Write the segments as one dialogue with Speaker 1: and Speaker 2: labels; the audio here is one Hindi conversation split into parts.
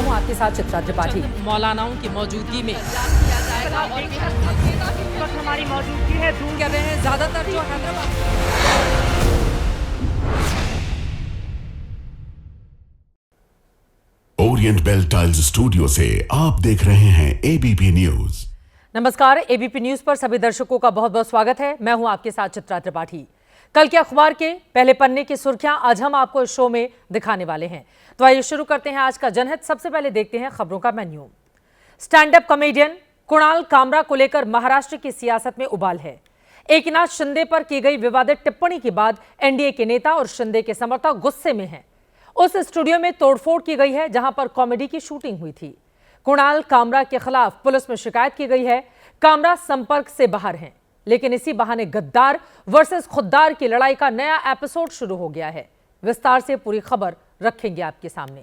Speaker 1: हूँ आपके साथ चित्रा त्रिपाठी।
Speaker 2: मौलानाओं की मौजूदगी में
Speaker 3: हमारी मौजूदगी है दूर
Speaker 2: कर रहे हैं ज्यादातर जो Hyderabad.
Speaker 4: Orient Bell tiles studio से आप देख रहे हैं एबीपी न्यूज।
Speaker 1: नमस्कार, एबीपी न्यूज पर सभी दर्शकों का बहुत बहुत स्वागत है। मैं हूं आपके साथ चित्रा त्रिपाठी। कल के अखबार के पहले पन्ने की सुर्खियां आज हम आपको इस शो में दिखाने वाले हैं। तो आइए शुरू करते हैं आज का जनहित। सबसे पहले देखते हैं खबरों का menu. Stand up comedian Kunal Kamra को लेकर महाराष्ट्र की सियासत में उबाल है। एकनाथ शिंदे पर की गई विवादित टिप्पणी के बाद एनडीए के नेता और शिंदे के समर्थक गुस्से में हैं। उस स्टूडियो में तोड़फोड़ की गई है जहां पर कॉमेडी की शूटिंग हुई थी। कुणाल कामरा के खिलाफ पुलिस में शिकायत की गई है। कामरा संपर्क से बाहर हैं, लेकिन इसी बहाने गद्दार वर्सेस खुद्दार की लड़ाई का नया एपिसोड शुरू हो गया है। विस्तार से पूरी खबर रखेंगे आपके सामने।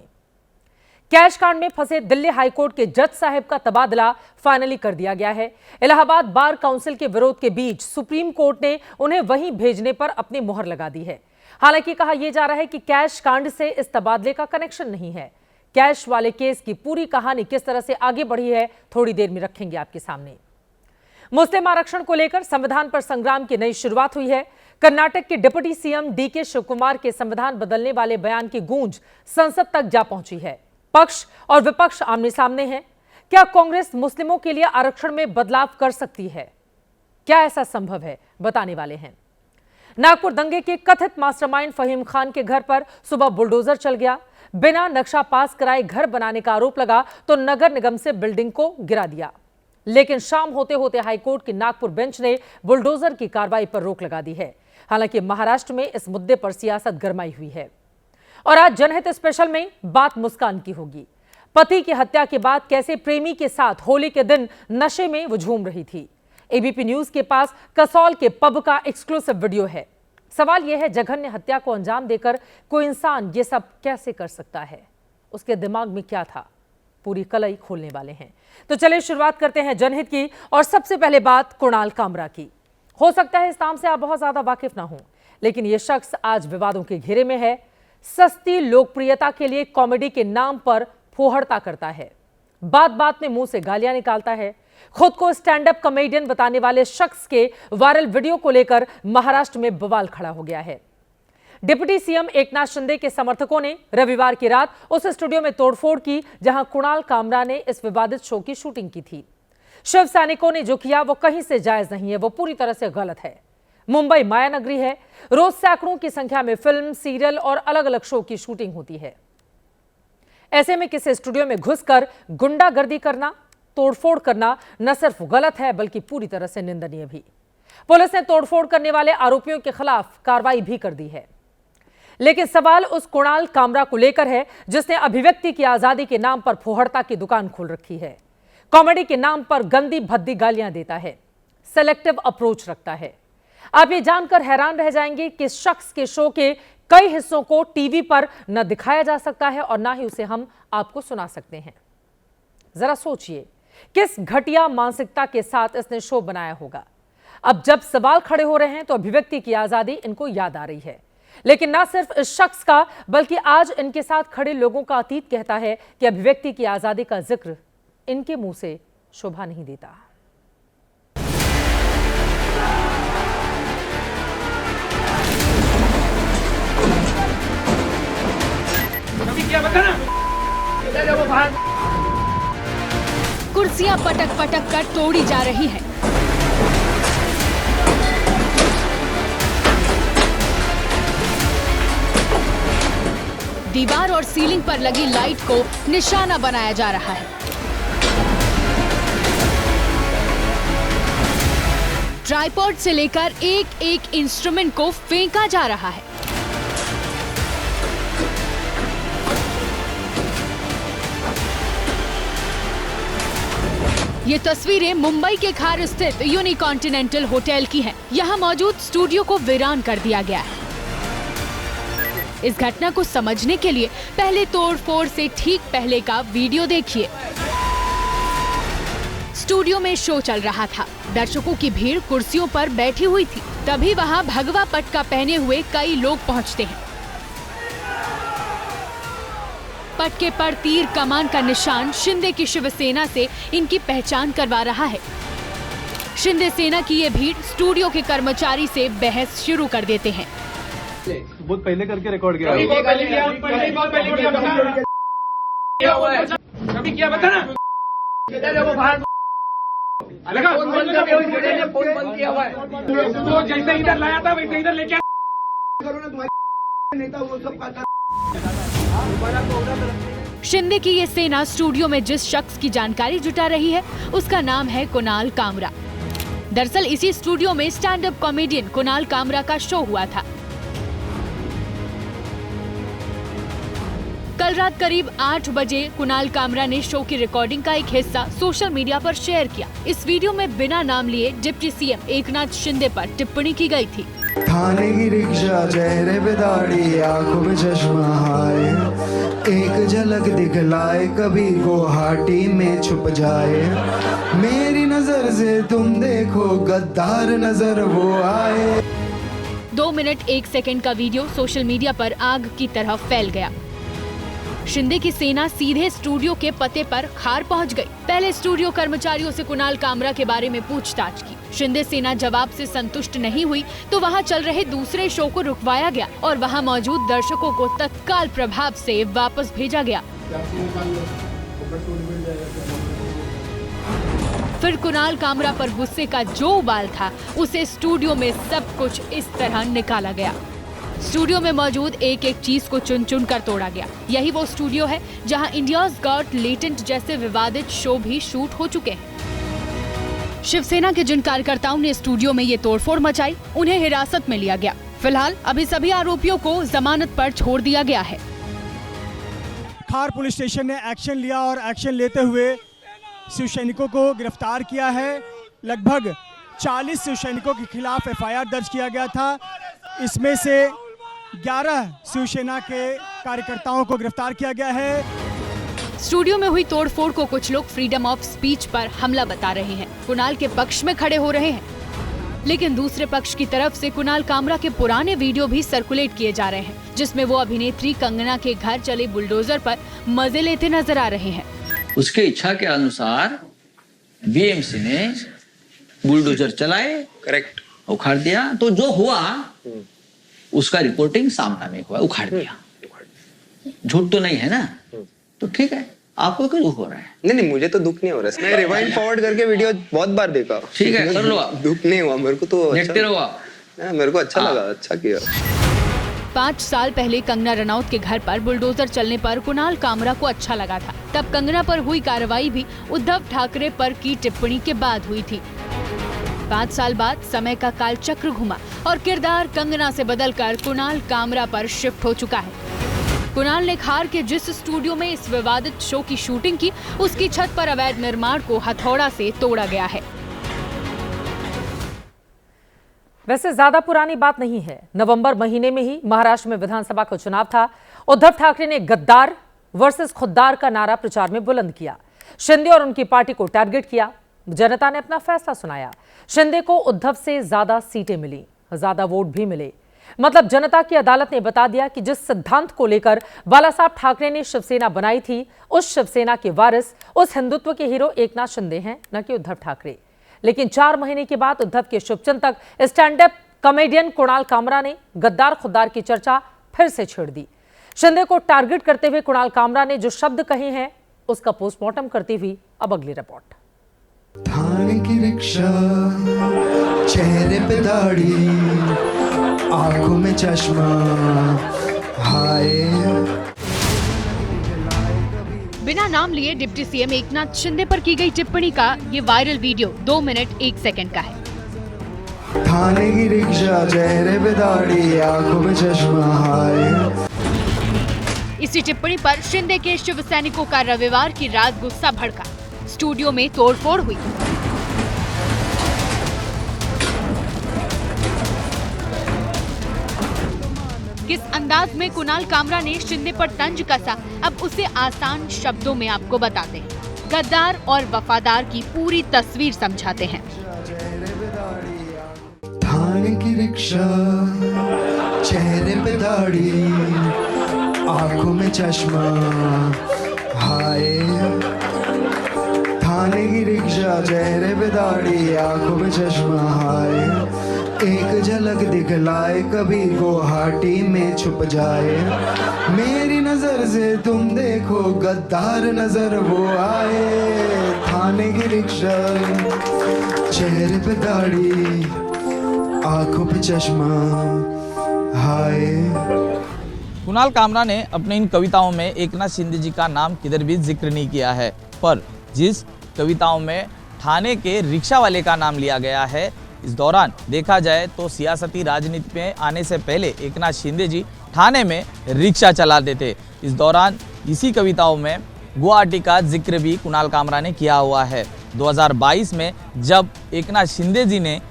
Speaker 1: कैश कांड में फंसे दिल्ली हाईकोर्ट के जज साहब का तबादला फाइनली कर दिया गया है। इलाहाबाद बार काउंसिल के विरोध के बीच सुप्रीम कोर्ट ने उन्हें वहीं भेजने पर अपनी मुहर लगा दी है। हालांकि कहा यह जा रहा है कि कैश कांड से इस तबादले का कनेक्शन नहीं है। कैश वाले केस की पूरी कहानी किस तरह से आगे बढ़ी है, थोड़ी देर में रखेंगे आपके सामने। मुस्लिम आरक्षण को लेकर संविधान पर संग्राम की नई शुरुआत हुई है। कर्नाटक के डिप्टी सीएम डीके शिवकुमार के संविधान बदलने वाले बयान की गूंज संसद तक जा पहुंची है। पक्ष और विपक्ष आमने सामने हैं। क्या कांग्रेस मुस्लिमों के लिए आरक्षण में बदलाव कर सकती है? क्या ऐसा संभव है, बताने वाले हैं। नागपुर दंगे के कथित मास्टरमाइंड फहीम खान के घर पर सुबह बुलडोजर चल गया। बिना नक्शा पास कराए घर बनाने का आरोप लगा तो नगर निगम से बिल्डिंग को गिरा दिया, लेकिन शाम होते होते हाईकोर्ट की नागपुर बेंच ने बुलडोजर की कार्रवाई पर रोक लगा दी है। हालांकि महाराष्ट्र में इस मुद्दे पर सियासत गरमाई हुई है। और आज जनहित स्पेशल में बात मुस्कान की होगी। पति की हत्या के बाद कैसे प्रेमी के साथ होली के दिन नशे में वो झूम रही थी। एबीपी न्यूज के पास कसौल के पब का एक्सक्लूसिव वीडियो है। सवाल यह है, जघन्य हत्या को अंजाम देकर कोई इंसान ये सब कैसे कर सकता है? उसके दिमाग में क्या था? पूरी कलई खोलने वाले हैं। तो चलिए शुरुआत करते हैं जनहित की। और सबसे पहले बात कुणाल कामरा की। हो सकता है इस नाम से आप बहुत ज्यादा वाकिफ ना हो, लेकिन यह शख्स आज विवादों के घेरे में है। सस्ती लोकप्रियता के लिए कॉमेडी के नाम पर फोहड़ता करता है। बात बात में मुंह से गालियां निकालता है। खुद को स्टैंड अप कॉमेडियन बताने वाले शख्स के वायरल वीडियो को लेकर महाराष्ट्र में बवाल खड़ा हो गया है। डिप्टी सीएम एकनाथ शिंदे के समर्थकों ने रविवार की रात उस स्टूडियो में तोड़फोड़ की जहां कुणाल कामरा ने इस विवादित शो की शूटिंग की थी। शिव सैनिकों ने जो किया वो कहीं से जायज नहीं है, वो पूरी तरह से गलत है। मुंबई माया नगरी है। रोज सैकड़ों की संख्या में फिल्म, सीरियल और अलग अलग शो की शूटिंग होती है। ऐसे में किसी स्टूडियो में घुसकर गुंडागर्दी करना, तोड़फोड़ करना न सिर्फ गलत है बल्कि पूरी तरह से निंदनीय भी। पुलिस ने तोड़फोड़ करने वाले आरोपियों के खिलाफ कार्रवाई भी कर दी है। लेकिन सवाल उस कुणाल कामरा को लेकर है जिसने अभिव्यक्ति की आजादी के नाम पर फोहड़ता की दुकान खोल रखी है। कॉमेडी के नाम पर गंदी भद्दी गालियां देता है, सेलेक्टिव अप्रोच रखता है। आप ये जानकर हैरान रह जाएंगे कि इस शख्स के शो के कई हिस्सों को टीवी पर न दिखाया जा सकता है और ना ही उसे हम आपको सुना सकते हैं। जरा सोचिए किस घटिया मानसिकता के साथ इसने शो बनाया होगा। अब जब सवाल खड़े हो रहे हैं तो अभिव्यक्ति की आजादी इनको याद आ रही है, लेकिन ना सिर्फ इस शख्स का बल्कि आज इनके साथ खड़े लोगों का अतीत कहता है कि अभिव्यक्ति की आजादी का जिक्र इनके मुंह से शोभा नहीं देता।
Speaker 5: कुर्सियां पटक पटक कर तोड़ी जा रही हैं। दीवार और सीलिंग पर लगी लाइट को निशाना बनाया जा रहा है। ट्राइपॉड से लेकर एक एक इंस्ट्रूमेंट को फेंका जा रहा है। ये तस्वीरें मुंबई के खार स्थित यूनिकॉन्टिनेंटल होटल की हैं। यहाँ मौजूद स्टूडियो को वीरान कर दिया गया है। इस घटना को समझने के लिए पहले तोड़फोड़ से ठीक पहले का वीडियो देखिए। स्टूडियो में शो चल रहा था। दर्शकों की भीड़ कुर्सियों पर बैठी हुई थी। तभी वहां भगवा पटका पहने हुए कई लोग पहुंचते हैं। पटके पर तीर कमान का निशान शिंदे की शिवसेना से इनकी पहचान करवा रहा है। शिंदे सेना की ये भीड़ स्टूडियो के कर्मचारी से बहस शुरू कर देते हैं।
Speaker 6: बहुत पहले करके रिकॉर्ड किया
Speaker 3: जैसे इधर लाया था वैसे इधर लेके
Speaker 5: शिंदे की ये सेना स्टूडियो में जिस शख्स की जानकारी जुटा रही है उसका नाम है कुणाल कामरा। दरअसल इसी स्टूडियो में stand up comedian Kunal Kamra का शो हुआ था। कल रात करीब 8 बजे कुणाल कामरा ने शो की रिकॉर्डिंग का एक हिस्सा सोशल मीडिया पर शेयर किया। इस वीडियो में बिना नाम लिए डिप्टी सीएम एकनाथ शिंदे पर टिप्पणी की गई थी।
Speaker 7: थाने की रिक्शा, चेहरे पे दाढ़ी, आंखों में चश्मा, हाय एक झलक दिखलाए, कभी गुवाहाटी में छुप जाए, मेरी नजर से तुम देखो गद्दार नजर वो आए।
Speaker 5: 2 मिनट 1 सेकंड का वीडियो सोशल मीडिया पर आग की तरह फैल गया। शिंदे की सेना सीधे स्टूडियो के पते पर खार पहुंच गई। पहले स्टूडियो कर्मचारियों से कुणाल कामरा के बारे में पूछताछ की। शिंदे सेना जवाब से संतुष्ट नहीं हुई तो वहां चल रहे दूसरे शो को रुकवाया गया और वहां मौजूद दर्शकों को तत्काल प्रभाव से वापस भेजा गया। फिर कुणाल कामरा पर गुस्से का जो उबाल था उसे स्टूडियो में सब कुछ इस तरह निकाला गया। स्टूडियो में मौजूद एक एक चीज को चुन चुन कर तोड़ा गया। यही वो स्टूडियो है जहां इंडियाज गॉट लेटेंट जैसे विवादित शो भी शूट हो चुके हैं। शिवसेना के जिन कार्यकर्ताओं ने स्टूडियो में ये तोड़फोड़ मचाई उन्हें हिरासत में लिया गया। फिलहाल अभी सभी आरोपियों को जमानत पर छोड़ दिया गया है।
Speaker 6: खार पुलिस स्टेशन ने एक्शन लिया और एक्शन लेते हुए शिव सैनिकों को गिरफ्तार किया है। लगभग 40 शिव सैनिकों के खिलाफ एफआईआर दर्ज किया गया था। इसमें से 11 शिवसेना के कार्यकर्ताओं को गिरफ्तार किया गया है।
Speaker 5: स्टूडियो में हुई तोड़फोड़ को कुछ लोग फ्रीडम ऑफ स्पीच पर हमला बता रहे हैं, कुणाल के पक्ष में खड़े हो रहे हैं। लेकिन दूसरे पक्ष की तरफ से कुणाल कामरा के पुराने वीडियो भी सर्कुलेट किए जा रहे हैं जिसमें वो अभिनेत्री कंगना के घर चले बुलडोजर पर मजे लेते नजर आ रहे हैं।
Speaker 8: उसके इच्छा के अनुसार बीएमसी ने बुलडोजर चलाए, करेक्ट, उखाड़ दिया। तो जो हुआ उसका रिपोर्टिंग सामना में हुआ, उखाड़ दिया। झूठ तो नहीं है ना, तो ठीक है। आपको क्यों दुख हो रहा है?
Speaker 9: नहीं, मुझे तो दुख नहीं हो रहा है। मैं रिवाइंड फॉरवर्ड करके वीडियो बहुत बार देखा।
Speaker 8: ठीक है, कर लो आप।
Speaker 9: दुख नहीं हुआ मेरे को, तो
Speaker 8: देखते रहो आप।
Speaker 9: मेरे को अच्छा लगा, अच्छा किया।
Speaker 5: 5 साल पहले कंगना रनौत के घर पर बुलडोजर चलने पर कुणाल कामरा को अच्छा लगा था। तब कंगना पर हुई कार्रवाई भी उद्धव ठाकरे पर की टिप्पणी के बाद हुई थी। 5 साल बाद समय का काल चक्र घुमा और किरदार कंगना से बदलकर कुणाल कामरा पर शिफ्ट हो चुका है। कुणाल ने खार के जिस स्टूडियो में इस विवादित शो की शूटिंग की उसकी छत पर अवैध निर्माण को हथौड़ा से तोड़ा गया है।
Speaker 1: वैसे ज्यादा पुरानी बात नहीं है। नवंबर महीने में ही महाराष्ट्र में विधानसभा का चुनाव था। उद्धव ठाकरे ने गद्दार वर्सेस खुद्दार का नारा प्रचार में बुलंद किया। शिंदे और उनकी पार्टी को टारगेट किया। जनता ने अपना फैसला सुनाया। शिंदे को उद्धव से ज्यादा सीटें मिली, ज्यादा वोट भी मिले। मतलब जनता की अदालत ने बता दिया कि जिस सिद्धांत को लेकर बालासाहब ठाकरे ने शिवसेना बनाई थी उस शिवसेना के वारिस, उस हिंदुत्व के हीरो एकनाथ शिंदे हैं, न कि उद्धव ठाकरे। लेकिन 4 महीने के बाद उद्धव के शुभचिंतक stand up comedian Kunal Kamra ने गद्दार खुद्दार की चर्चा फिर से छेड़ दी। शिंदे को टारगेट करते हुए कुणाल कामरा ने जो शब्द कहे हैं उसका पोस्टमार्टम करती हुई अब अगली रिपोर्ट।
Speaker 7: थाने की रिक्शा, चेहरे पे दाढ़ी, आंखों में चश्मा, हाय।
Speaker 5: बिना नाम लिए डिप्टी सीएम एकनाथ शिंदे पर की गई टिप्पणी का ये वायरल वीडियो 2 मिनट 1 सेकंड का है।
Speaker 7: थाने की रिक्शा, चेहरे पे दाढ़ी, आंखों में चश्मा, हाय।
Speaker 5: इसी टिप्पणी पर शिंदे के शिव सैनिकों का रविवार की रात गुस्सा भड़का। स्टूडियो में तोड़फोड़ हुई। किस अंदाज में कुणाल कामरा ने शिंदे पर तंज कसा, अब उसे आसान शब्दों में आपको बताते हैं। गद्दार और वफादार की पूरी तस्वीर समझाते हैं।
Speaker 7: थाने की रिक्शा, चेहरे पे दाढ़ी, आंखों में चश्मा हाय, थाने की रिक्शा चेहरे पे दाढ़ी, आंखों में चश्मा हाय, एक झलक दिखलाए कभी गुवाहाटी में छुप जाए, मेरी नजर से तुम देखो गद्दार नजर वो आए, थाने की रिक्शा चेहरे पे दाढ़ी, आंखों पे चश्मा हाय।
Speaker 10: कुणाल कामरा ने अपने इन कविताओं में एकनाथ शिंदे जी का नाम किधर भी जिक्र नहीं किया है, पर जिस कविताओं में थाने के रिक्शा वाले का नाम लिया गया है, इस दौरान देखा जाए तो सियासती राजनीति में आने से पहले एकनाथ शिंदे जी थाने में रिक्शा चलाते थे। इस दौरान इसी कविताओं में गुवाहाटी का जिक्र भी कुणाल कामरा ने किया हुआ है। 2022 में जब एकनाथ शिंदे जी ने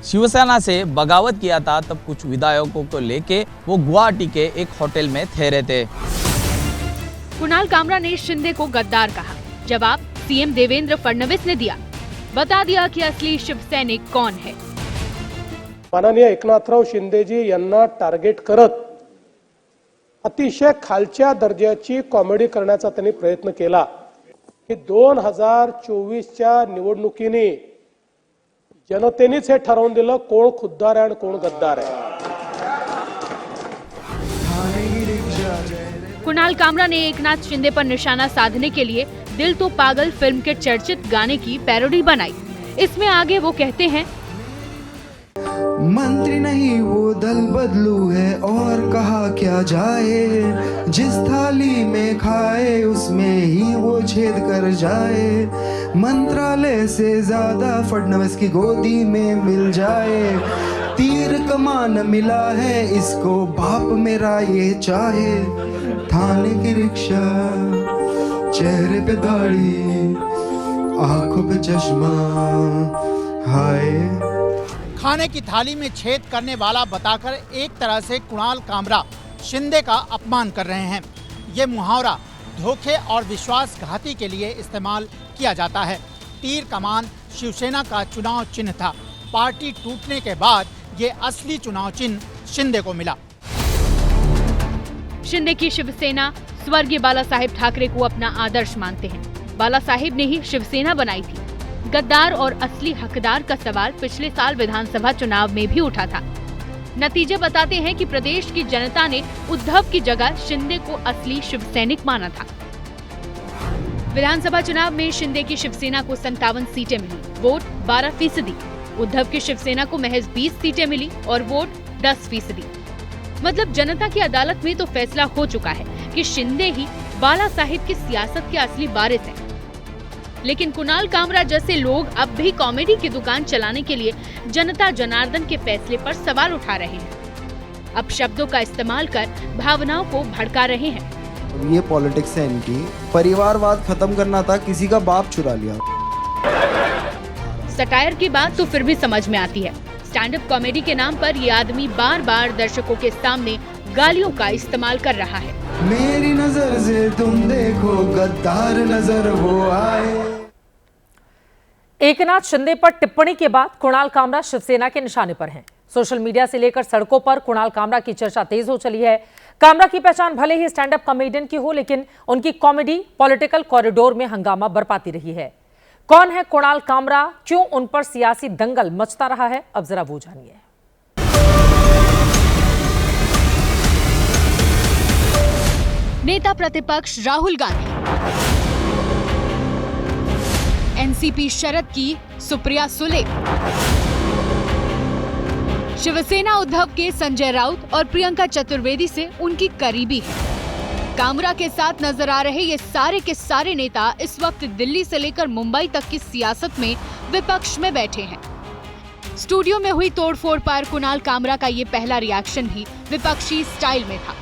Speaker 10: शिवसेना से बगावत किया था, तब कुछ विधायकों को लेके वो गुवाहाटी के एक होटल में ठहरे थे।
Speaker 5: कुणाल कामरा ने शिंदे को गद्दार कहा। जवाब सीएम देवेंद्र फडणवीस ने दिया, बता दिया कि असली शिवसैनिक कौन है।
Speaker 11: माननीय एकनाथराव शिंदेजी यांना टार्गेट करत अतिशय खालच्या दर्जाची कॉमेडी करण्याचा त्यांनी प्रयत्न केला की 2024च्या निवडणुकीने जनतेनेच हे ठरवून दिलं कोण खुद्दार आहे आणि कोण गद्दार आहे।
Speaker 5: कुणाल कामरा ने एकनाथ शिंदे पर निशाना साधने के लिए दिल तो पागल फिल्म के चर्चित गाने की पैरोडी बनाई। इसमें आगे वो कहते हैं,
Speaker 7: मंत्री नहीं वो दल बदलू है और कहा क्या जाए, जिस थाली में खाए उसमें ही वो छेद कर जाए, मंत्रालय से ज्यादा फडणवीस की गोदी में मिल जाए, तीर कमान मिला है इसको बाप मेरा ये चाहे, थाने की रिक्शा चेहरे पे दाढ़ी, आंखों पे चश्मा हाय।
Speaker 12: खाने की थाली में छेद करने वाला बताकर एक तरह से कुणाल कामरा शिंदे का अपमान कर रहे हैं। ये मुहावरा धोखे और विश्वासघाती के लिए इस्तेमाल किया जाता है। तीर कमान शिवसेना का चुनाव चिन्ह था। पार्टी टूटने के बाद ये असली चुनाव चिन्ह शिंदे को मिला।
Speaker 5: शिंदे की शिवसेना स्वर्गीय बाला साहेब ठाकरे को अपना आदर्श मानते हैं। बाला साहेब ने ही शिवसेना बनाई थी। गद्दार और असली हकदार का सवाल पिछले साल विधानसभा चुनाव में भी उठा था। नतीजे बताते हैं कि प्रदेश की जनता ने उद्धव की जगह शिंदे को असली शिवसैनिक माना था। विधानसभा चुनाव में शिंदे की शिवसेना को 57 सीटें मिली, वोट 12%। उद्धव की शिवसेना को महज 20 सीटें मिली और वोट 10%। मतलब जनता की अदालत में तो फैसला हो चुका है कि शिंदे ही बाला साहिब की सियासत के असली वारिस हैं। लेकिन कुणाल कामरा जैसे लोग अब भी कॉमेडी की दुकान चलाने के लिए जनता जनार्दन के फैसले पर सवाल उठा रहे हैं। अब शब्दों का इस्तेमाल कर भावनाओं को भड़का रहे हैं।
Speaker 7: ये पॉलिटिक्स है इनकी, परिवारवाद खत्म करना था, किसी का बाप चुरा लिया।
Speaker 5: सटायर की बात तो फिर भी समझ में आती है। स्टैंड अप कॉमेडी के नाम पर ये आदमी बार बार दर्शकों के सामने गालियों का इस्तेमाल कर रहा है।
Speaker 7: मेरी नजर से तुम देखो गद्दार नजर वो आए।
Speaker 1: एकनाथ शिंदे पर टिप्पणी के बाद कुणाल कामरा शिवसेना के निशाने पर हैं। सोशल मीडिया से लेकर सड़कों पर कुणाल कामरा की चर्चा तेज हो चली है। कामरा की पहचान भले ही स्टैंड अप कॉमेडियन की हो, लेकिन उनकी कॉमेडी पॉलिटिकल कॉरिडोर में हंगामा बरपाती रही है। कौन है कुणाल कामरा, क्यों उन पर सियासी दंगल मचता रहा है, अब जरा वो जानिए।
Speaker 5: नेता प्रतिपक्ष राहुल गांधी, एनसीपी शरद की सुप्रिया सुले, शिवसेना उद्धव के संजय राउत और प्रियंका चतुर्वेदी से उनकी करीबी है। कामरा के साथ नजर आ रहे ये सारे के सारे नेता इस वक्त दिल्ली से लेकर मुंबई तक की सियासत में विपक्ष में बैठे हैं। स्टूडियो में हुई तोड़फोड़ पर कुणाल कामरा का ये पहला रिएक्शन भी विपक्षी स्टाइल में था।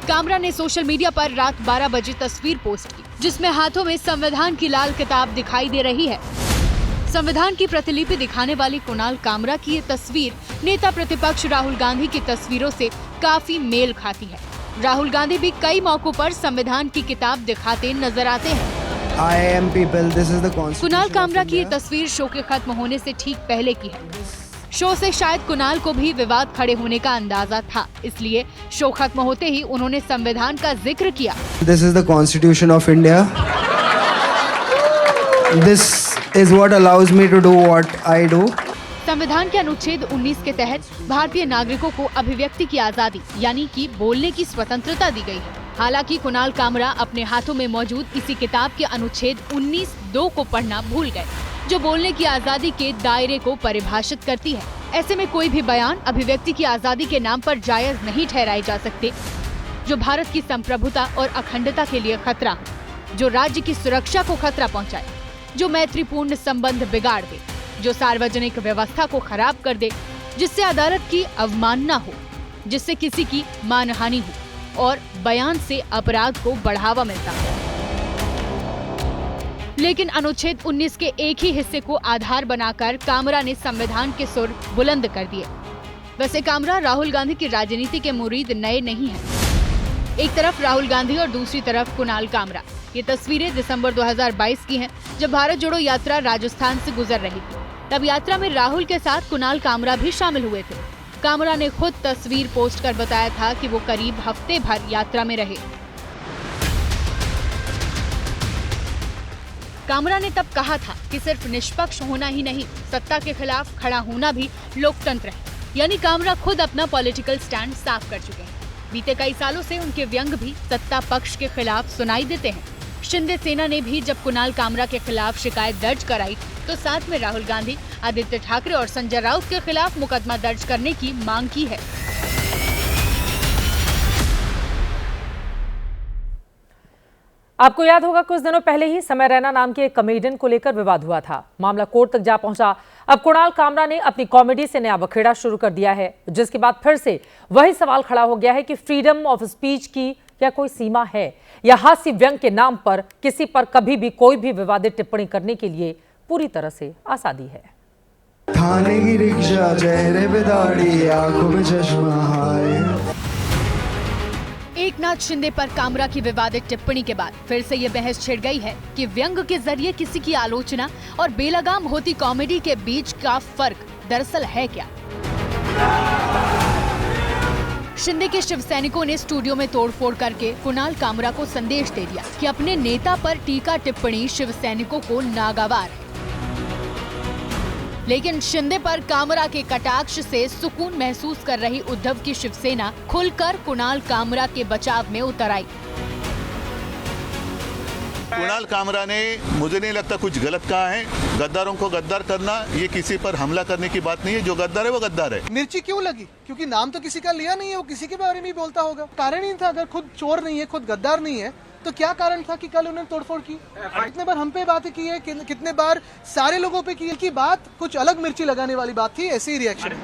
Speaker 5: कामरा ने सोशल मीडिया पर रात 12 बजे तस्वीर पोस्ट की, जिसमें हाथों में संविधान की लाल किताब दिखाई दे रही है। संविधान की प्रतिलिपि दिखाने वाली कुणाल कामरा की ये तस्वीर नेता प्रतिपक्ष राहुल गांधी की तस्वीरों से काफी मेल खाती है। राहुल गांधी भी कई मौकों पर संविधान की किताब दिखाते नजर आते हैं। कुणाल कामरा की ये तस्वीर शो के खत्म होने से ठीक पहले की है। शो से शायद कुणाल को भी विवाद खड़े होने का अंदाजा था, इसलिए शो खत्म होते ही उन्होंने संविधान का जिक्र किया।
Speaker 7: This is the constitution of India. This is what allows me to do what I do.
Speaker 5: संविधान के अनुच्छेद 19 के तहत भारतीय नागरिकों को अभिव्यक्ति की आजादी यानी कि बोलने की स्वतंत्रता दी गई है। हालांकि कुणाल कामरा अपने हाथों में मौजूद इसी किताब के अनुच्छेद 19(2) को पढ़ना भूल गए, जो बोलने की आजादी के दायरे को परिभाषित करती है। ऐसे में कोई भी बयान अभिव्यक्ति की आजादी के नाम पर जायज नहीं ठहराए जा सकते, जो भारत की संप्रभुता और अखंडता के लिए खतरा हो, जो राज्य की सुरक्षा को खतरा पहुंचाए, जो मैत्रीपूर्ण संबंध बिगाड़ दे, जो सार्वजनिक व्यवस्था को खराब कर दे, जिससे अदालत की अवमानना हो, जिससे किसी की मानहानि हो और बयान से अपराध को बढ़ावा मिलता है। लेकिन अनुच्छेद 19 के एक ही हिस्से को आधार बनाकर कामरा ने संविधान के सुर बुलंद कर दिए। वैसे कामरा राहुल गांधी की राजनीति के मुरीद नए नहीं हैं। एक तरफ राहुल गांधी और दूसरी तरफ कुणाल कामरा। ये तस्वीरें दिसंबर 2022 की हैं, जब भारत जोड़ो यात्रा राजस्थान से गुजर रही थी। तब यात्रा में राहुल के साथ कुणाल कामरा भी शामिल हुए थे। कामरा ने खुद तस्वीर पोस्ट कर बताया था कि वो करीब हफ्ते भर यात्रा में रहे। कामरा ने तब कहा था कि सिर्फ निष्पक्ष होना ही नहीं, सत्ता के खिलाफ खड़ा होना भी लोकतंत्र है। यानी कामरा खुद अपना पॉलिटिकल स्टैंड साफ कर चुके हैं। बीते कई सालों से उनके व्यंग भी सत्ता पक्ष के खिलाफ सुनाई देते हैं। शिंदे सेना ने भी जब कुणाल कामरा के खिलाफ शिकायत दर्ज कराई, तो साथ में राहुल गांधी, आदित्य ठाकरे और संजय राउत के खिलाफ मुकदमा दर्ज करने की मांग की है।
Speaker 1: आपको याद होगा कुछ दिनों पहले ही समय रैना नाम के एक कॉमेडियन को लेकर विवाद हुआ था। मामला कोर्ट तक जा पहुंचा। अब कुणाल कामरा ने अपनी कॉमेडी से नया बखेड़ा शुरू कर दिया है, जिसके बाद फिर से वही सवाल खड़ा हो गया है कि फ्रीडम ऑफ स्पीच की क्या कोई सीमा है, या हास्य व्यंग के नाम पर किसी पर कभी भी कोई भी विवादित टिप्पणी करने के लिए पूरी तरह से आजादी है।
Speaker 7: थाने की रिक्शा, चेहरे पे दाढ़ी, आंखों में चश्मा, हाय।
Speaker 5: एकनाथ शिंदे पर कामरा की विवादित टिप्पणी के बाद फिर से ये बहस छिड़ गई है कि व्यंग के जरिए किसी की आलोचना और बेलगाम होती कॉमेडी के बीच का फर्क दरअसल है क्या। शिंदे के शिव सैनिकों ने स्टूडियो में तोड़फोड़ करके कुणाल कामरा को संदेश दे दिया कि अपने नेता पर टीका टिप्पणी शिव सैनिकों को नागवार है। लेकिन शिंदे पर कामरा के कटाक्ष से सुकून महसूस कर रही उद्धव की शिवसेना खुलकर कुणाल कामरा के बचाव में उतर आई।
Speaker 13: कुणाल कामरा ने, मुझे नहीं लगता कुछ गलत कहा है। गद्दारों को गद्दार करना ये किसी पर हमला करने की बात नहीं है। जो गद्दार है वो गद्दार है।
Speaker 14: मिर्ची क्यों लगी? क्योंकि नाम तो किसी का लिया नहीं है, वो किसी के बारे में ही बोलता होगा। कारण ही था, अगर खुद चोर नहीं है, खुद गद्दार नहीं है, तो क्या कारण था कि कल उन्होंने तोड़फोड़ की? कितने बार हम पे बातें की है, कितने बार सारे लोगों पे की है कि बात कुछ अलग मिर्ची लगाने वाली बात थी, ऐसे ही रिएक्शन है।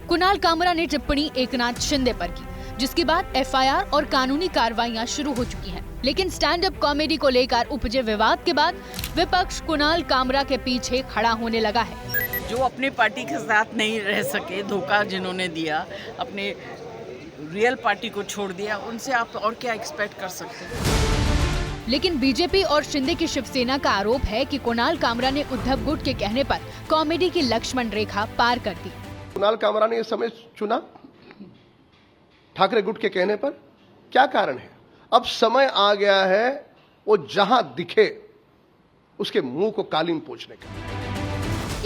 Speaker 5: कुणाल कामरा ने टिप्पणी एकनाथ शिंदे पर की, जिसके बाद एफआईआर और कानूनी कार्रवाइयां शुरू हो चुकी हैं। लेकिन स्टैंड अप कॉमेडी को लेकर उपजे विवाद के बाद विपक्ष कुणाल कामरा के पीछे खड़ा होने लगा है।
Speaker 15: जो अपने पार्टी के साथ नहीं रह सके, धोखा जिन्होंने दिया, अपने रियल पार्टी को छोड़ दिया, उनसे आप और क्या एक्सपेक्ट कर सकते हैं।
Speaker 5: लेकिन बीजेपी और शिंदे की शिवसेना का आरोप है कि कुणाल कामरा ने उद्धव गुट के कहने पर कॉमेडी की लक्ष्मण रेखा पार कर दी।
Speaker 16: कुणाल कामरा ने यह समय चुना ठाकरे गुट के कहने पर, क्या कारण है? अब समय आ गया है वो जहां दिखे उसके मुंह को कालीन पोंछने का।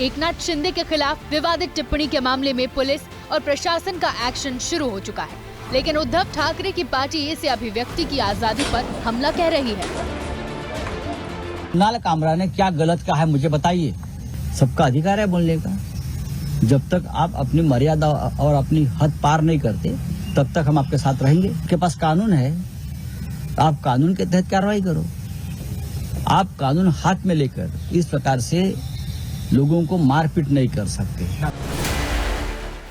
Speaker 5: एकनाथ शिंदे के खिलाफ विवादित टिप्पणी के मामले में पुलिस और प्रशासन का एक्शन शुरू हो चुका है। लेकिन उद्धव ठाकरे की पार्टी इसे अभिव्यक्ति की आजादी पर हमला कह रही है।
Speaker 17: कुणाल कामरा ने क्या गलत कहा है मुझे बताइए। सबका अधिकार है बोलने का। जब तक आप अपनी मर्यादा और अपनी हद पार नहीं करते, तब तक हम आपके साथ रहेंगे। आपके पास कानून है, आप कानून के तहत कार्रवाई करो। आप कानून हाथ में लेकर इस प्रकार से लोगों को मारपीट नहीं कर सकते।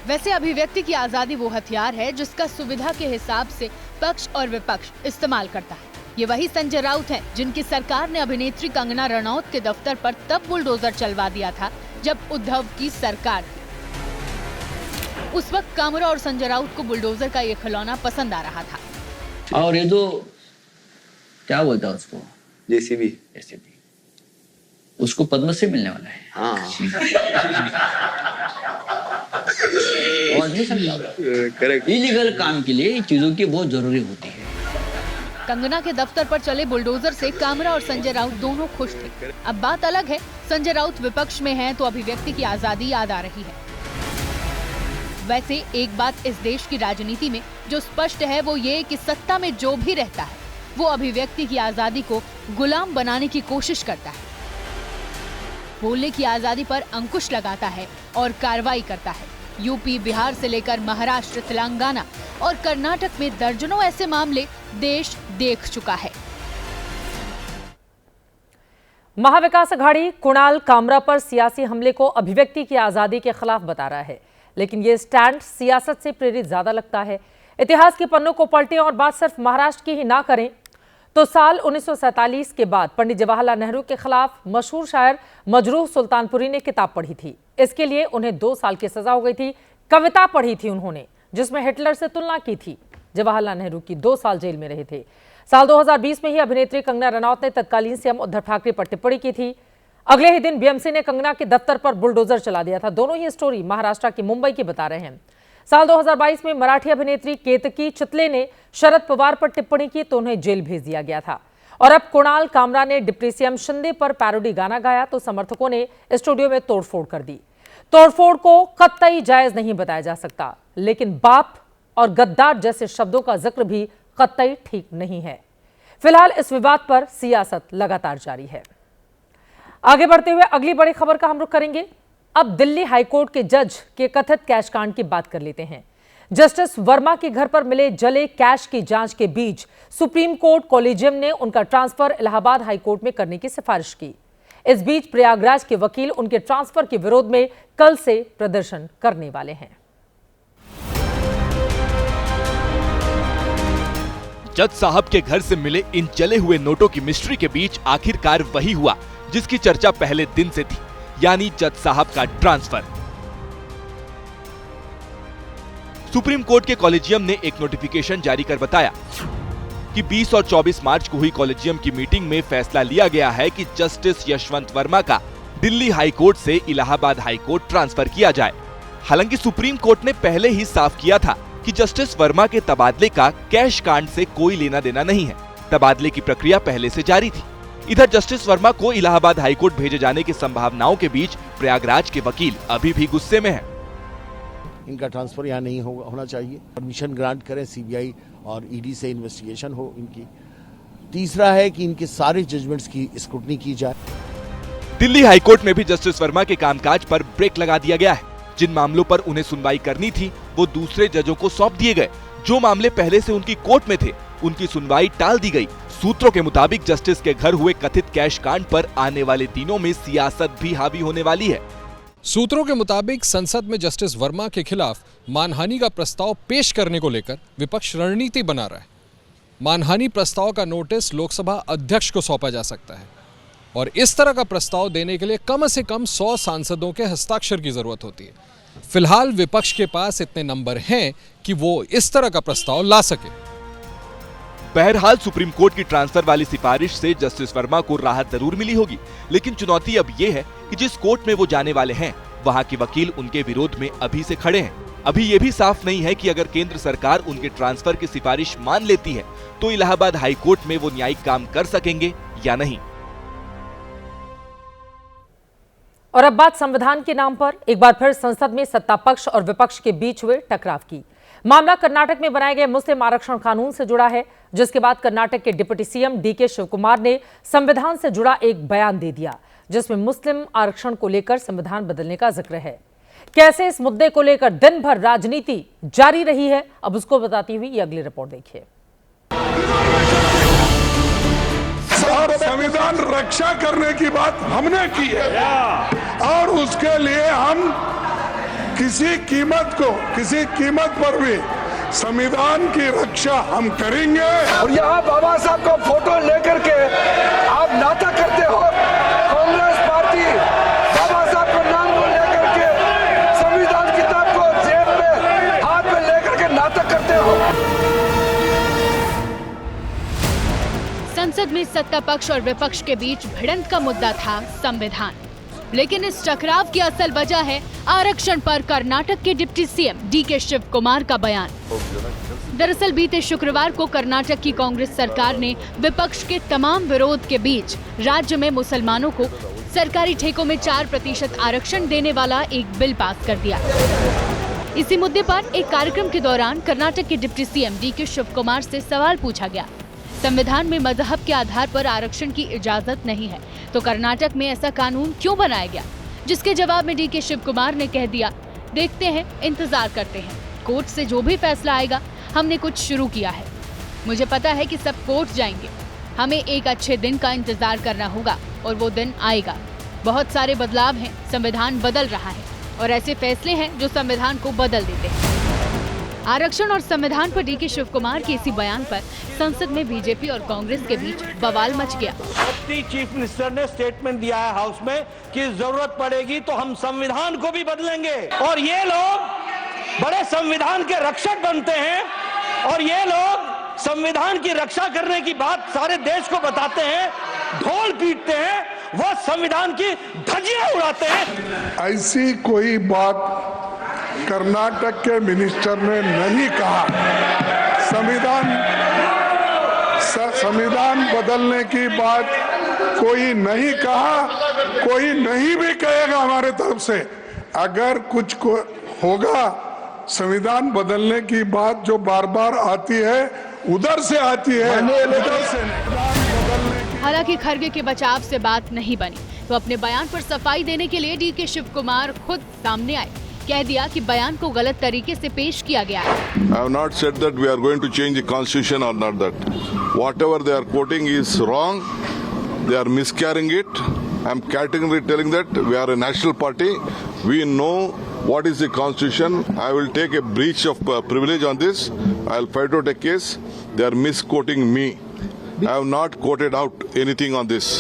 Speaker 5: वैसे अभिव्यक्ति की आजादी वो हथियार है जिसका सुविधा के हिसाब से पक्ष और विपक्ष इस्तेमाल करता है। ये वही संजय राउत हैं जिनकी सरकार ने अभिनेत्री कंगना रनौत के दफ्तर पर तब बुलडोजर चलवा दिया था जब उद्धव की सरकार थी। उस वक्त कामरा और संजय राउत को बुलडोजर का ये खिलौना पसंद आ रहा था।
Speaker 8: और ये जो क्या बोलता है उसको,
Speaker 9: जेसीबी,
Speaker 8: उसको पद्मश्री मिलने वाला है। हाँ। और नहीं सकता। करेक्ट। इलीगल काम के लिए चीजों की बहुत जरूरी होती है।
Speaker 5: कंगना के दफ्तर पर चले बुलडोजर से कामरा और संजय राउत दोनों खुश थे। अब बात अलग है, संजय राउत विपक्ष में हैं तो अभिव्यक्ति की आजादी याद आ रही है। वैसे एक बात इस देश की राजनीति में जो स्पष्ट है वो ये कि सत्ता में जो भी रहता है वो अभिव्यक्ति की आजादी को गुलाम बनाने की कोशिश करता है, बोलने की आजादी पर अंकुश लगाता है और कार्रवाई करता है। यूपी, बिहार से लेकर महाराष्ट्र, तेलंगाना और कर्नाटक में दर्जनों ऐसे मामले देश देख चुका है।
Speaker 1: महाविकास अघाड़ी कुणाल कामरा पर सियासी हमले को अभिव्यक्ति की आजादी के खिलाफ बता रहा है, लेकिन ये स्टैंड सियासत से प्रेरित ज्यादा लगता है। इतिहास के पन्नों को पलटें और बात सिर्फ महाराष्ट्र की ही ना करें तो साल 1947 के बाद पंडित जवाहरलाल नेहरू के खिलाफ मशहूर शायर मजरूह सुल्तानपुरी ने किताब पढ़ी थी। इसके लिए उन्हें 2 साल की सजा हो गई थी। कविता पढ़ी थी उन्होंने जिसमें हिटलर से तुलना की थी। जवाहरलाल नेहरू की 2 साल जेल में रहे थे। साल 2020 में ही अभिनेत्री कंगना रनौत ने तत्कालीन सीएम उद्धव ठाकरे पर टिप्पणी की थी। अगले ही दिन बीएमसी ने कंगना के दफ्तर पर बुलडोजर चला दिया था। दोनों ही स्टोरी महाराष्ट्र की मुंबई की बता रहे हैं। साल 2022 में मराठी अभिनेत्री केतकी चितले ने शरद पवार पर टिप्पणी की तो उन्हें जेल भेज दिया गया था। और अब कुणाल कामरा ने डिप्टी सीएम शिंदे पर पैरोडी गाना गाया तो समर्थकों ने स्टूडियो में तोड़फोड़ कर दी। तोड़फोड़ को कतई जायज नहीं बताया जा सकता, लेकिन बाप और गद्दार जैसे शब्दों का जिक्र भी कतई ठीक नहीं है। फिलहाल इस विवाद पर सियासत लगातार जारी है। आगे बढ़ते हुए अगली बड़ी खबर का हम रुख करेंगे। अब दिल्ली हाईकोर्ट के जज के कथित कैश कांड की बात कर लेते हैं। जस्टिस वर्मा के घर पर मिले जले कैश की जांच के बीच सुप्रीम कोर्ट कॉलेजियम ने उनका ट्रांसफर इलाहाबाद हाईकोर्ट में करने की सिफारिश की। इस बीच प्रयागराज के वकील उनके ट्रांसफर के विरोध में कल से प्रदर्शन करने वाले हैं।
Speaker 18: जज साहब के घर से मिले इन जले हुए नोटों की मिस्ट्री के बीच आखिरकार वही हुआ जिसकी चर्चा पहले दिन से थी, यानी जज साहब का ट्रांसफर। सुप्रीम कोर्ट के कॉलेजियम ने एक नोटिफिकेशन जारी कर बताया कि 20 और 24 मार्च को हुई कॉलेजियम की मीटिंग में फैसला लिया गया है कि जस्टिस यशवंत वर्मा का दिल्ली हाई कोर्ट से इलाहाबाद हाई कोर्ट ट्रांसफर किया जाए। हालांकि सुप्रीम कोर्ट ने पहले ही साफ किया था कि जस्टिस वर्मा के तबादले का कैश कांड से कोई लेना देना नहीं है। तबादले की प्रक्रिया पहले से जारी थी। इधर जस्टिस वर्मा को इलाहाबाद हाईकोर्ट भेजे जाने की संभावनाओं के बीच प्रयागराज के वकील अभी भी गुस्से में हैं।
Speaker 19: इनका ट्रांसफर यहाँ नहीं होना चाहिए। परमिशन ग्रांट करें, सीबीआई और ईडी से इन्वेस्टिगेशन हो इनकी। तीसरा है कि इनके सारे जजमेंट्स की स्क्रूटनी की जाए।
Speaker 18: दिल्ली हाईकोर्ट में भी जस्टिस वर्मा के कामकाज पर ब्रेक लगा दिया गया है। जिन मामलों पर उन्हें सुनवाई करनी थी वो दूसरे जजों को सौंप दिए गए। जो मामले पहले से उनकी कोर्ट में थे उनकी सुनवाई टाल दी गई। सूत्रों के मुताबिक जस्टिस के घर हुए कथित कैश कांड पर आने वाले दिनों में सियासत भी हावी होने वाली है।
Speaker 20: सूत्रों के मुताबिक संसद में जस्टिस वर्मा के खिलाफ मानहानि का प्रस्ताव पेश करने को लेकर विपक्ष रणनीति बना रहा है। मानहानि प्रस्ताव का नोटिस लोकसभा अध्यक्ष को सौंपा जा सकता है और इस तरह का प्रस्ताव देने के लिए कम से कम 100 सांसदों के हस्ताक्षर की जरूरत होती है। फिलहाल विपक्ष के पास इतने नंबर हैं कि वो इस तरह का प्रस्ताव ला सके।
Speaker 18: बहरहाल सुप्रीम कोर्ट की ट्रांसफर वाली सिफारिश से जस्टिस वर्मा को राहत जरूर मिली होगी, लेकिन चुनौती अब ये है कि जिस कोर्ट में वो जाने वाले हैं वहां के वकील उनके विरोध में अभी से खड़े हैं। अभी ये भी साफ नहीं है कि अगर केंद्र सरकार उनके ट्रांसफर की सिफारिश मान लेती है तो इलाहाबाद हाई कोर्ट में वो न्यायिक काम कर सकेंगे या नहीं।
Speaker 1: और अब बात संविधान के नाम पर एक बार फिर संसद में सत्ता पक्ष और विपक्ष के बीच हुए टकराव की। मामला कर्नाटक में बनाए गए मुस्लिम आरक्षण कानून से जुड़ा है, जिसके बाद कर्नाटक के डिप्टी सीएम डीके शिवकुमार ने संविधान से जुड़ा एक बयान दे दिया जिसमें मुस्लिम आरक्षण को लेकर संविधान बदलने का जिक्र है। कैसे इस मुद्दे को लेकर दिन भर राजनीति जारी रही है, अब उसको बताती हुई ये अगली रिपोर्ट देखिए।
Speaker 21: संविधान रक्षा करने की बात हमने की है और उसके लिए हम किसी कीमत पर भी संविधान की रक्षा हम करेंगे।
Speaker 22: और यहाँ बाबा साहब का फोटो लेकर के आप नाटक करते हो। कांग्रेस पार्टी बाबा साहब का नाम को लेकर के संविधान किताब को जेब में हाथ में लेकर के नाटक करते हो।
Speaker 5: संसद में सत्ता सत्ता पक्ष और विपक्ष के बीच भिड़ंत का मुद्दा था संविधान, लेकिन इस टकराव की असल वजह है आरक्षण पर कर्नाटक के डिप्टी सीएम डीके शिव कुमार का बयान। दरअसल बीते शुक्रवार को कर्नाटक की कांग्रेस सरकार ने विपक्ष के तमाम विरोध के बीच राज्य में मुसलमानों को सरकारी ठेकों में 4% आरक्षण देने वाला एक बिल पास कर दिया। इसी मुद्दे पर एक कार्यक्रम के दौरान कर्नाटक के डिप्टी सीएम डीके शिव कुमार से सवाल पूछा गया। संविधान में मजहब के आधार पर आरक्षण की इजाजत नहीं है, तो कर्नाटक में ऐसा कानून क्यों बनाया गया? जिसके जवाब में डीके शिव कुमार ने कह दिया, देखते हैं, इंतजार करते हैं, कोर्ट से जो भी फैसला आएगा। हमने कुछ शुरू किया है, मुझे पता है कि सब कोर्ट जाएंगे, हमें एक अच्छे दिन का इंतजार करना होगा और वो दिन आएगा। बहुत सारे बदलाव हैं, संविधान बदल रहा है और ऐसे फैसले हैं जो संविधान को बदल देते हैं। आरक्षण और संविधान पर डीके शिव कुमार के इसी बयान पर संसद में बीजेपी और कांग्रेस के बीच बवाल मच गया।
Speaker 2: चीफ मिनिस्टर ने स्टेटमेंट दिया है हाउस में कि जरूरत पड़ेगी तो हम संविधान को भी बदलेंगे, और ये लोग बड़े संविधान के रक्षक बनते हैं और ये लोग संविधान की रक्षा करने की बात सारे देश को बताते हैं, ढोल पीटते हैं, वो संविधान की धज्जियां उड़ाते हैं।
Speaker 21: ऐसी कोई बात कर्नाटक के मिनिस्टर ने नहीं कहा। संविधान बदलने की बात कोई नहीं कहा, कोई नहीं भी कहेगा हमारे तरफ से। अगर कुछ होगा संविधान बदलने की बात जो बार बार आती है, उधर से आती है, उधर से नहीं।
Speaker 5: हालांकि खरगे के बचाव से बात नहीं बनी, तो अपने बयान पर सफाई देने के लिए डीके शिव कुमार खुद सामने आए। कह दिया कि बयान को गलत तरीके से पेश किया गया है।
Speaker 21: I have not said that we are going to change the constitution or not that. Whatever they are quoting is wrong. They are miscarrying it. I am categorically telling that we are a national party. We know what is the constitution. I will take a breach of privilege on this. I will fight out a case. They are misquoting me. I have not quoted out anything on this.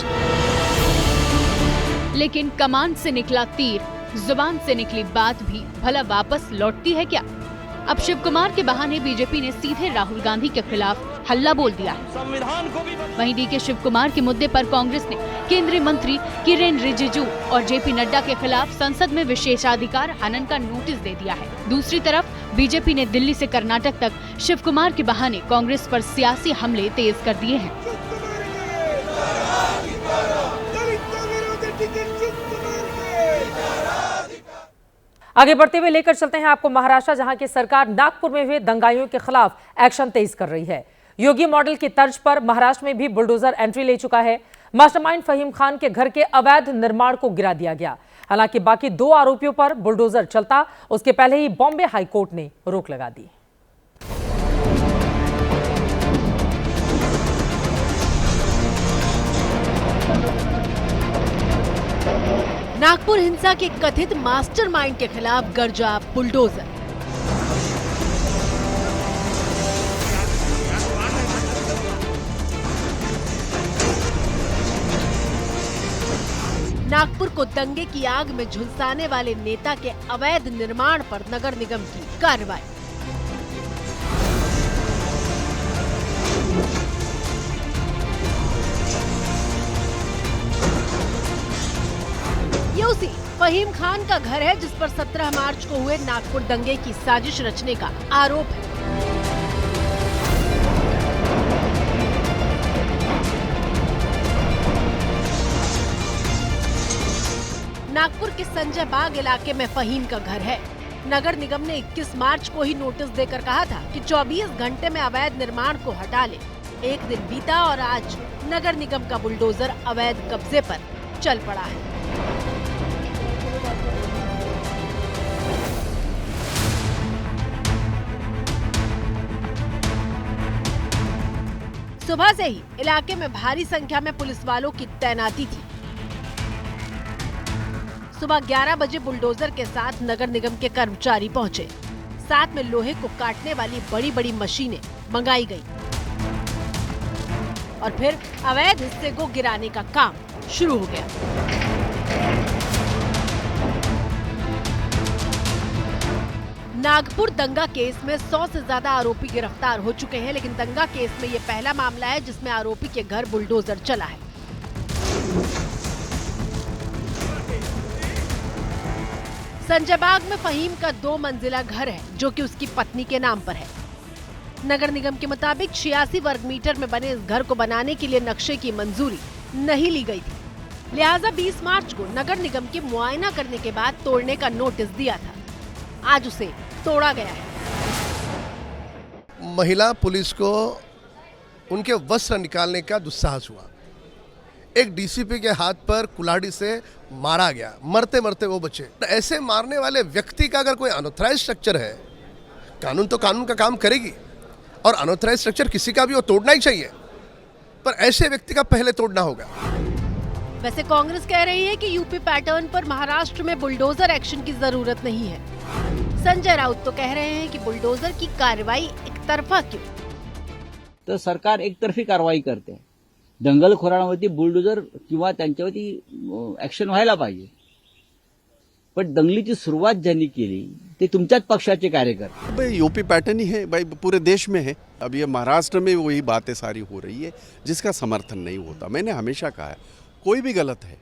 Speaker 5: लेकिन कमान से निकला तीर, जुबान से निकली बात भी भला वापस लौटती है क्या? अब शिव कुमार के बहाने बीजेपी ने सीधे राहुल गांधी के खिलाफ हल्ला बोल दिया है। वहीं डीके शिव कुमार के मुद्दे पर कांग्रेस ने केंद्रीय मंत्री किरेन रिजिजू और जेपी नड्डा के खिलाफ संसद में विशेषाधिकार हनन का नोटिस दे दिया है। दूसरी तरफ बीजेपी ने दिल्ली से कर्नाटक तक शिव कुमार के बहाने कांग्रेस पर सियासी हमले तेज कर दिए हैं।
Speaker 1: आगे बढ़ते हुए लेकर चलते हैं आपको महाराष्ट्र, जहां की सरकार नागपुर में हुए दंगाइयों के खिलाफ एक्शन तेज कर रही है। योगी मॉडल की तर्ज पर महाराष्ट्र में भी बुलडोजर एंट्री ले चुका है। मास्टरमाइंड फहीम खान के घर के अवैध निर्माण को गिरा दिया गया। हालांकि बाकी 2 आरोपियों पर बुलडोजर चलता, उसके पहले ही बॉम्बे हाईकोर्ट ने रोक लगा दी।
Speaker 4: नागपुर हिंसा के कथित मास्टरमाइंड के खिलाफ गरजा बुलडोजर। नागपुर को दंगे की आग में झुलसाने वाले नेता के अवैध निर्माण पर नगर निगम की कार्रवाई। ये उसी फहीम खान का घर है जिस पर 17 मार्च को हुए नागपुर दंगे की साजिश रचने का आरोप है। नागपुर के संजय बाग इलाके में फहीम का घर है। नगर निगम ने 21 मार्च को ही नोटिस देकर कहा था कि 24 घंटे में अवैध निर्माण को हटा ले। एक दिन बीता और आज नगर निगम का बुलडोजर अवैध कब्जे पर चल पड़ा है। सुबह से ही इलाके में भारी संख्या में पुलिस वालों की तैनाती थी। सुबह 11 बजे बुलडोजर के साथ नगर निगम के कर्मचारी पहुंचे। साथ में लोहे को काटने वाली बड़ी बड़ी मशीनें मंगाई गई और फिर अवैध हिस्से को गिराने का काम शुरू हो गया। नागपुर दंगा केस में 100 से ज्यादा आरोपी गिरफ्तार हो चुके हैं, लेकिन दंगा केस में ये पहला मामला है जिसमें आरोपी के घर बुलडोजर चला है। संजय बाग में फहीम का 2 मंजिला घर है जो कि उसकी पत्नी के नाम पर है। नगर निगम के मुताबिक 86 वर्ग मीटर में बने इस घर को बनाने के लिए नक्शे की मंजूरी नहीं ली गई थी, लिहाजा 20 मार्च को नगर निगम के मुआयना करने के बाद तोड़ने का नोटिस दिया था। आज उसे तोड़ा गया है।
Speaker 16: महिला पुलिस को उनके वस्त्र निकालने का दुस्साहस हुआ। एक डीसीपी के हाथ पर कुल्हाड़ी से मारा गया, मरते मरते वो बचे। ऐसे मारने वाले व्यक्ति का अगर कोई अनऑथराइज्ड स्ट्रक्चर है, कानून तो कानून का काम करेगी, और अनऑथराइज्ड स्ट्रक्चर किसी का भी वो तोड़ना ही चाहिए, पर ऐसे व्यक्ति का पहले तोड़ना होगा।
Speaker 4: वैसे कांग्रेस कह रही है कि यूपी पैटर्न पर महाराष्ट्र में बुलडोजर एक्शन की जरूरत नहीं है। संजय राउत तो कह रहे हैं कि बुलडोजर की कार्रवाई एक तरफा क्यों?
Speaker 17: तर सरकार एकतर्फी कारवाई करते. दंगलखोरांवरती बुलडोजर किंवा त्यांच्यावरती ऍक्शन व्हायला पाहिजे. पण दंगलीची सुरुवात ज्यांनी केली ते तुमच्याच पक्षाचे कार्यकर्ते.
Speaker 3: भाई यूपी पैटर्न ही है, भाई पूरे देश में है। अब ये महाराष्ट्र में वही बातें सारी हो रही है जिसका समर्थन नहीं होता। मैंने हमेशा कहा है कोई भी गलत है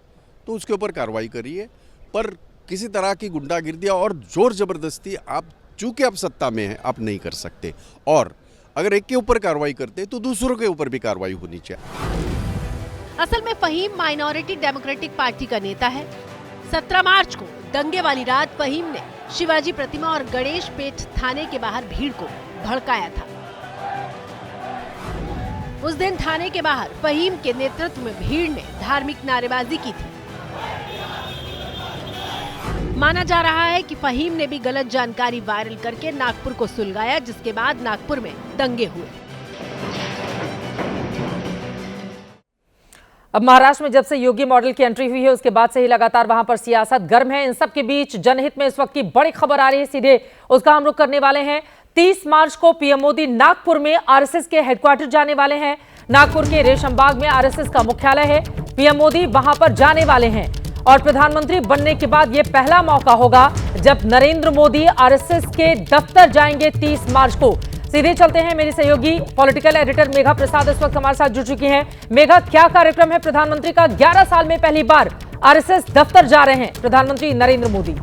Speaker 3: तो उसके ऊपर कार्रवाई करिए, पर किसी तरह की गुंडागिर्दी और जोर जबरदस्ती आप चूंकि आप सत्ता में हैं आप नहीं कर सकते, और अगर एक के ऊपर कार्रवाई करते तो दूसरों के ऊपर भी कार्रवाई होनी चाहिए।
Speaker 4: असल में फहीम माइनॉरिटी डेमोक्रेटिक पार्टी का नेता है। 17 मार्च को दंगे वाली रात फहीम ने शिवाजी प्रतिमा और गणेश पेठ थाने के बाहर भीड़ को भड़काया था। उस दिन थाने के बाहर फहीम के नेतृत्व में भीड़ ने धार्मिक नारेबाजी की थी। माना जा रहा है कि फहीम ने भी गलत जानकारी वायरल करके नागपुर को सुलगाया, जिसके बाद नागपुर में दंगे हुए।
Speaker 1: अब महाराष्ट्र में जब से योगी मॉडल की एंट्री हुई है उसके बाद से ही लगातार वहां पर सियासत गर्म है। इन सब के बीच जनहित में इस वक्त की बड़ी खबर आ रही है, सीधे उसका हम रुख करने वाले हैं। 30 मार्च को पीएम मोदी नागपुर में आरएसएस के हेडक्वार्टर जाने वाले हैं। नागपुर के रेशमबाग में आरएसएस का मुख्यालय है। पीएम मोदी वहां पर जाने वाले हैं और प्रधानमंत्री बनने के बाद यह पहला मौका होगा जब नरेंद्र मोदी आरएसएस के दफ्तर जाएंगे 30 मार्च को। सीधे चलते हैं, मेरी सहयोगी पॉलिटिकल एडिटर मेघा प्रसाद इस वक्त हमारे साथ जुड़ चुकी हैं। मेघा, क्या कार्यक्रम है प्रधानमंत्री का? 11 साल में पहली बार आरएसएस दफ्तर जा रहे हैं प्रधानमंत्री नरेंद्र मोदी।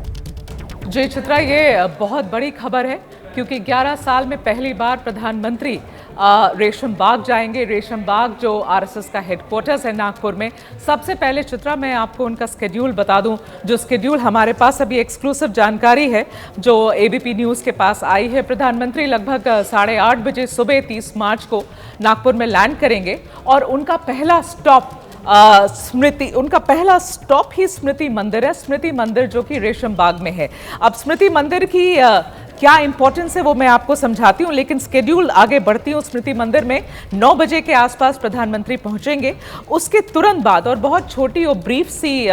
Speaker 6: जी चित्रा, ये बहुत बड़ी खबर है क्योंकि 11 साल में पहली बार प्रधानमंत्री रेशम बाग जाएंगे। रेशम बाग जो आरएसएस का हेडक्वार्टर्स है नागपुर में। सबसे पहले चित्रा मैं आपको उनका स्केड्यूल बता दूं, जो स्केड्यूल हमारे पास अभी एक्सक्लूसिव जानकारी है जो एबीपी न्यूज़ के पास आई है। प्रधानमंत्री लगभग 8:30 बजे सुबह 30 मार्च को नागपुर में लैंड करेंगे और उनका पहला स्टॉप ही स्मृति मंदिर है। स्मृति मंदिर जो कि रेशम बाग में है। अब स्मृति मंदिर की क्या इंपॉर्टेंस है वो मैं आपको समझाती हूँ, लेकिन स्केड्यूल आगे बढ़ती हूँ। स्मृति मंदिर में 9 बजे के आसपास प्रधानमंत्री पहुंचेंगे। उसके तुरंत बाद और बहुत छोटी और ब्रीफ सी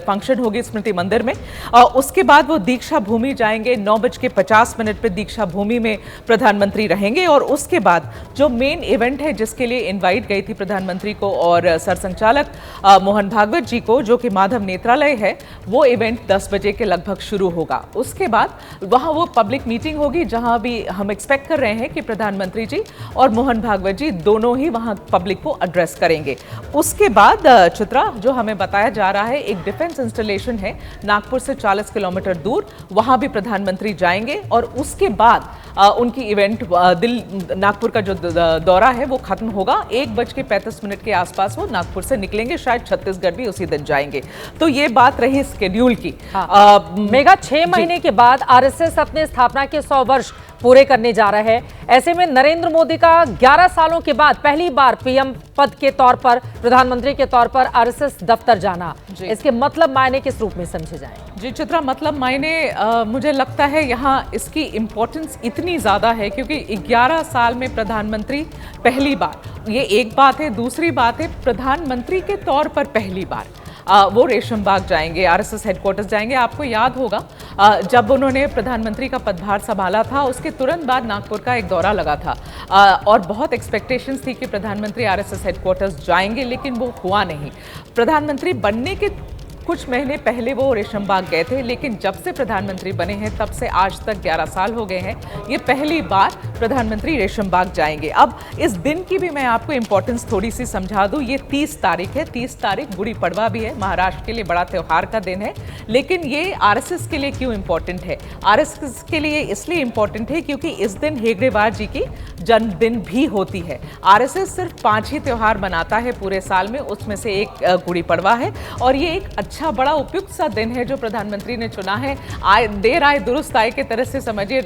Speaker 6: फंक्शन होगी स्मृति मंदिर में। उसके बाद वो दीक्षा भूमि जाएंगे। 9:50 पे दीक्षा भूमि में प्रधानमंत्री रहेंगे और उसके बाद जो मेन इवेंट है जिसके लिए इन्वाइट गई थी प्रधानमंत्री को और सरसंचालक मोहन भागवत जी को, जो कि माधव नेत्रालय है, वो इवेंट 10 बजे के लगभग शुरू होगा। उसके बाद वहाँ वो पब्लिक मीटिंग होगी जहां भी हम एक्सपेक्ट कर रहे हैं कि प्रधानमंत्री जी और मोहन भागवत जी दोनों ही वहां पब्लिक को एड्रेस करेंगे। उसके बाद चित्रा, जो हमें बताया जा रहा है, एक डिफेंस इंस्टॉलेशन है नागपुर से 40 किलोमीटर दूर, वहां भी प्रधानमंत्री जाएंगे और उसके बाद उनकी इवेंट नागपुर का जो दौरा है वो खत्म होगा। 1:35 के आसपास वो नागपुर से निकलेंगे। शायद छत्तीसगढ़ भी उसी दिन जाएंगे। तो ये बात रही स्केड्यूल की।
Speaker 1: मेघा, 6 महीने के बाद आरएसएस अपने स्थापना के 100 वर्ष पूरे करने जा रहा है। ऐसे में नरेंद्र मोदी का 11 सालों के बाद पहली बार पीएम पद के तौर पर, प्रधानमंत्री के तौर पर आरएसएस दफ्तर जाना, इसके मतलब मायने किस रूप में समझे जाएं?
Speaker 6: जी चित्रा, मतलब मायने मुझे लगता है यहाँ इसकी इम्पोर्टेंस इतनी ज़्यादा है क्योंकि 11 साल में प्रधानमंत्री पहली बार, ये एक बात है। दूसरी बात है प्रधानमंत्री के तौर पर पहली बार वो रेशम बाग जाएंगे, आरएसएस हेडक्वार्टर्स जाएंगे। आपको याद होगा जब उन्होंने प्रधानमंत्री का पदभार संभाला था उसके तुरंत बाद नागपुर का एक दौरा लगा था और बहुत एक्सपेक्टेशंस थी कि प्रधानमंत्री आरएसएस हेडक्वार्टर्स जाएंगे, लेकिन वो हुआ नहीं। प्रधानमंत्री बनने के कुछ महीने पहले वो रेशमबाग गए थे, लेकिन जब से प्रधानमंत्री बने हैं तब से आज तक 11 साल हो गए हैं, ये पहली बार प्रधानमंत्री रेशमबाग जाएंगे। अब इस दिन की भी मैं आपको इंपॉर्टेंस थोड़ी सी समझा दूं। ये 30 तारीख है, 30 तारीख गुड़ी पड़वा भी है, महाराष्ट्र के लिए बड़ा त्योहार का दिन है। लेकिन ये आरएसएस के लिए क्यों इंपॉर्टेंट है? आरएसएस के लिए इसलिए इंपॉर्टेंट है क्योंकि इस दिन हेगड़ेवार जी की जन्मदिन भी होती है। आरएसएस सिर्फ 5 ही त्योहार मनाता है पूरे साल में, उसमें से एक गुड़ी पड़वा है, और ये एक अच्छा बड़ा उपयुक्त सा दिन है जो प्रधानमंत्री ने चुना है। देर आए दुरुस्त आए के तरह से समझिए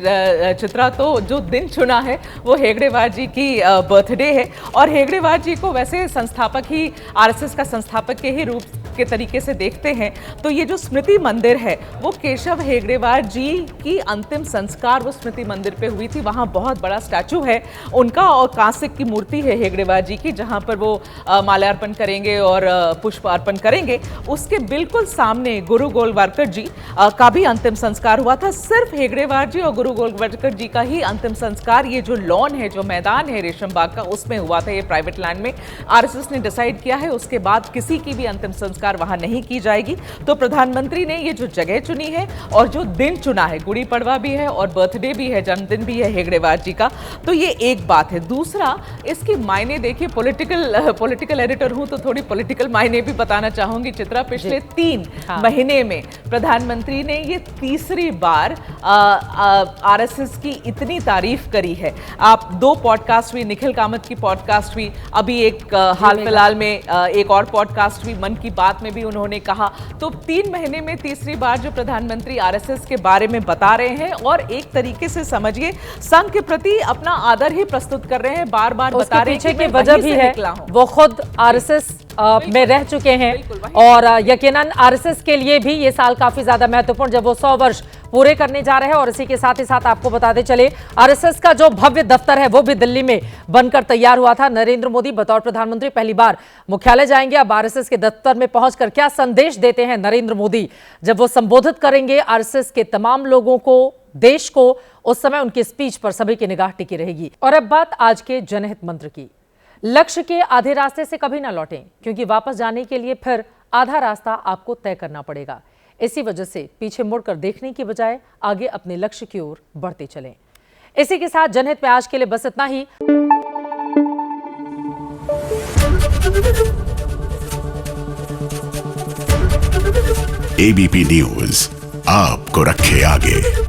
Speaker 6: चित्रा, तो जो दिन चुना है वो हेगड़ेवार जी की बर्थडे है। और हेगड़ेवार जी को वैसे संस्थापक ही, आरएसएस का संस्थापक के ही रूप के तरीके से देखते हैं। तो ये जो स्मृति मंदिर है वो केशव हेगड़ेवार जी की अंतिम संस्कार वो स्मृति मंदिर पे हुई थी। वहाँ बहुत बड़ा स्टैचू है उनका और कांस्य की मूर्ति है हेगड़ेवार जी की, जहाँ पर वो माल्यार्पण करेंगे और पुष्प अर्पण करेंगे। उसके बिल्कुल सामने गुरु गोलवारकर जी का भी अंतिम संस्कार हुआ था। सिर्फ हेगड़ेवार जी और गुरु गोलवारकर जी का ही अंतिम संस्कार ये जो लॉन है, जो मैदान है रेशमबाग का, उसमें हुआ था। ये प्राइवेट लैंड में आरएसएस ने डिसाइड किया है, उसके बाद किसी की भी अंतिम संस्कार वहां नहीं की जाएगी। तो प्रधानमंत्री ने ये जो जगह चुनी है और जो दिन चुना है, गुड़ी पड़वा भी है और बर्थडे भी है, जन्मदिन भी है हेगड़ेवार जी का, तो ये एक बात है। दूसरा, इसकी मायने देखिए, पॉलिटिकल एडिटर हूं तो थोड़ी पॉलिटिकल मायने भी बताना चाहूंगी चित्रा। पिछले 3 महीने में प्रधानमंत्री ने ये तीसरी बार आरएसएस की इतनी तारीफ करी है। आप 2 पॉडकास्ट हुई, निखिल कामत की पॉडकास्ट हुई, अभी एक हाल फिलहाल में एक और पॉडकास्ट हुई, मन की बात में भी उन्होंने कहा। तो 3 महीने में तीसरी बार जो प्रधानमंत्री आरएसएस के बारे में बता रहे हैं और एक तरीके से समझिए संघ के प्रति अपना आदर ही प्रस्तुत कर रहे हैं, बार बार बता रहे हैं कि मैं
Speaker 1: वजह भी है, वो खुद आरएसएस में रह चुके हैं और यकीनन आरएसएस के लिए भी ये साल काफी ज्यादा महत्वपूर्ण, जब वो 100 वर्ष पूरे करने जा रहे हैं। और इसी के साथ ही साथ आपको बताते चले, आरएसएस का जो भव्य दफ्तर है वो भी दिल्ली में बनकर तैयार हुआ था। नरेंद्र मोदी बतौर प्रधानमंत्री पहली बार मुख्यालय जाएंगे। अब आरएसएस के दफ्तर में पहुंचकर क्या संदेश देते हैं नरेंद्र मोदी, जब वो संबोधित करेंगे आरएसएस के तमाम लोगों को, देश को, उस समय उनकी स्पीच पर सभी की निगाह टिकी रहेगी। और अब बात आज के जनहित मंत्र की। लक्ष्य के आधे रास्ते से कभी ना लौटें, क्योंकि वापस जाने के लिए फिर आधा रास्ता आपको तय करना पड़ेगा। इसी वजह से पीछे मुड़कर देखने की बजाय आगे अपने लक्ष्य की ओर बढ़ते चलें। इसी के साथ जनहित में आज के लिए बस इतना ही।
Speaker 10: एबीपी न्यूज आपको रखे आगे।